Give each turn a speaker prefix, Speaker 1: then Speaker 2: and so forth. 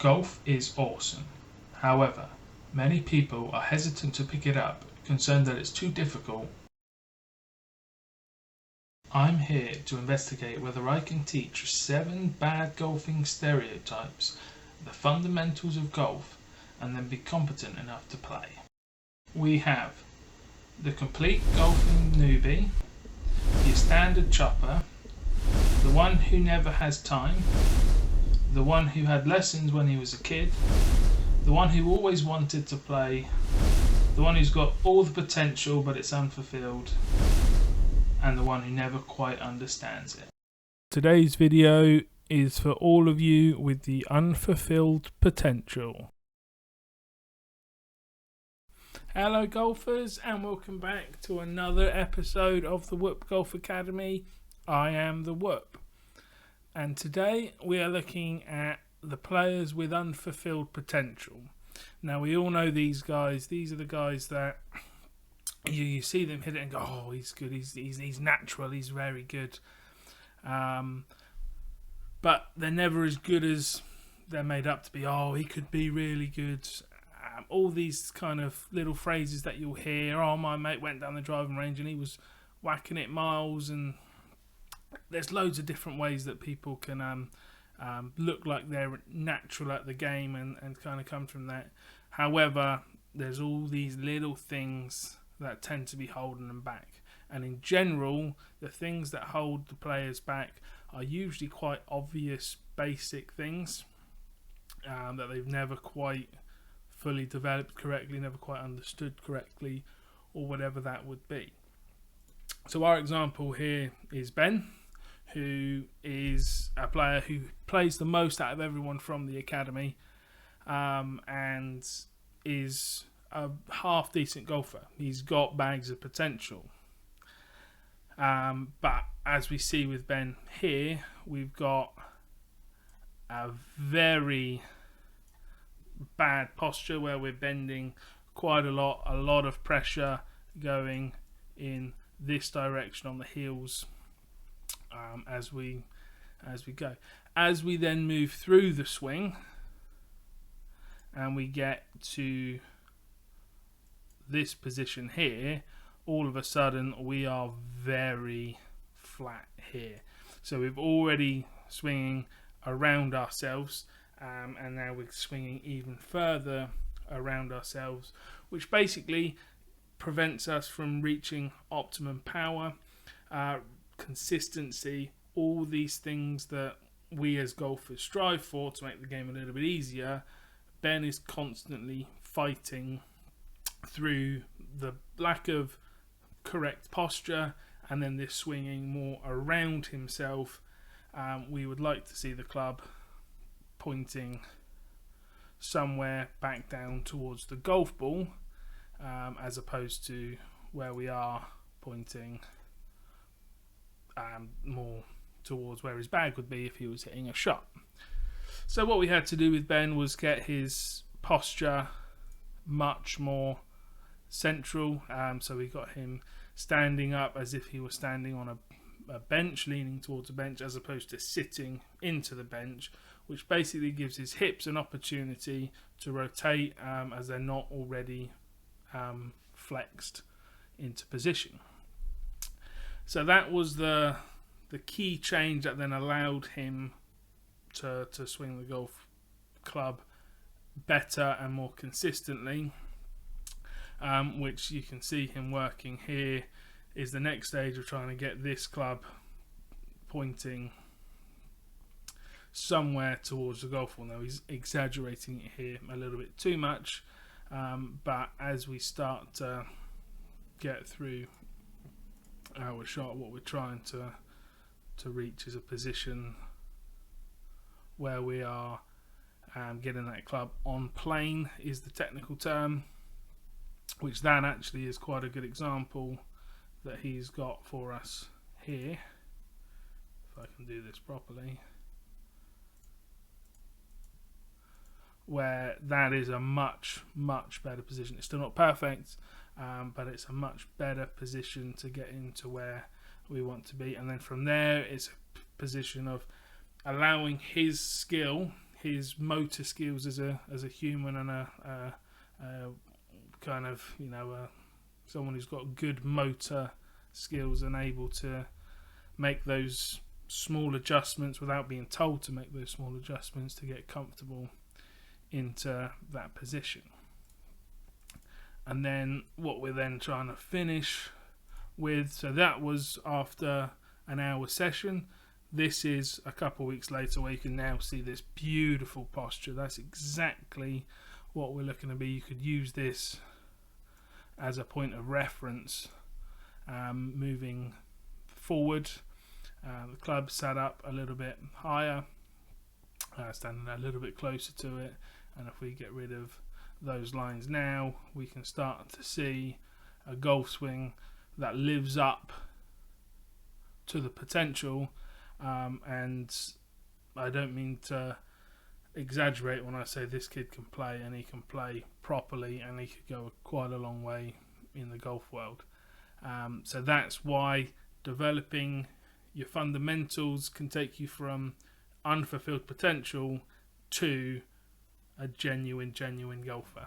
Speaker 1: Golf is awesome. However, many people are hesitant to pick it up, concerned that it's too difficult. I'm here to investigate whether I can teach 7 bad golfing stereotypes, the fundamentals of golf, and then be competent enough to play. We have the complete golfing newbie, your standard chopper, the one who never has time, the one who had lessons when he was a kid, the one who always wanted to play, the one who's got all the potential but it's unfulfilled, and the one who never quite understands it.
Speaker 2: Today's video is for all of you with the unfulfilled potential. Hello golfers, and welcome back to another episode of the Whoop Golf Academy. I am the Whoop, and today we are looking at the players with unfulfilled potential. Now we all know these guys. These are the guys that you see them hit it and go, oh, he's good, he's natural, he's very good, but they're never as good as they're made up to be. Oh, he could be really good. All these kind of little phrases that you'll hear. Oh, my mate went down the driving range and he was whacking it miles. And there's loads of different ways that people can look like they're natural at the game and kind of come from that. However, there's all these little things that tend to be holding them back. And in general, the things that hold the players back are usually quite obvious, basic things that they've never quite fully developed correctly, never quite understood correctly, or whatever that would be. So our example here is Ben, who is a player who plays the most out of everyone from the academy, and is a half decent golfer. He's got bags of potential, but as we see with Ben here, we've got a very bad posture where we're bending quite a lot of pressure going in this direction on the heels as we go. As we then move through the swing and we get to this position here, all of a sudden we are very flat here. So we've already swinging around ourselves, and now we're swinging even further around ourselves, which basically prevents us from reaching optimum power, consistency, all these things that we as golfers strive for to make the game a little bit easier. Ben is constantly fighting through the lack of correct posture and then this swinging more around himself. We would like to see the club pointing somewhere back down towards the golf ball, as opposed to where we are pointing more towards where his bag would be if he was hitting a shot. So what we had to do with Ben was get his posture much more central. So we got him standing up as if he was standing on a bench, leaning towards a bench, as opposed to sitting into the bench, which basically gives his hips an opportunity to rotate as they're not already flexed into position. So that was the key change that then allowed him to swing the golf club better and more consistently, which you can see him working here is the next stage of trying to get this club pointing somewhere towards the golf ball. Now he's exaggerating it here a little bit too much, but as we start to get through our shot, what we're trying to reach is a position where we are getting that club on plane, is the technical term, which that actually is quite a good example that he's got for us here. If I can do this properly, where that is a much better position. It's still not perfect, but it's a much better position to get into where we want to be. And then from there, it's a position of allowing his skill, his motor skills as a human and a kind of, someone who's got good motor skills and able to make those small adjustments without being told to make those small adjustments to get comfortable into that position. And then what we're then trying to finish with, so that was after an hour session. This is a couple of weeks later, where you can now see this beautiful posture. That's exactly what we're looking to be. You could use this as a point of reference moving forward. The club sat up a little bit higher, standing a little bit closer to it, and if we get rid of those lines now, we can start to see a golf swing that lives up to the potential. And I don't mean to exaggerate when I say this kid can play, and he can play properly, and he could go quite a long way in the golf world. So that's why developing your fundamentals can take you from unfulfilled potential to a genuine golfer.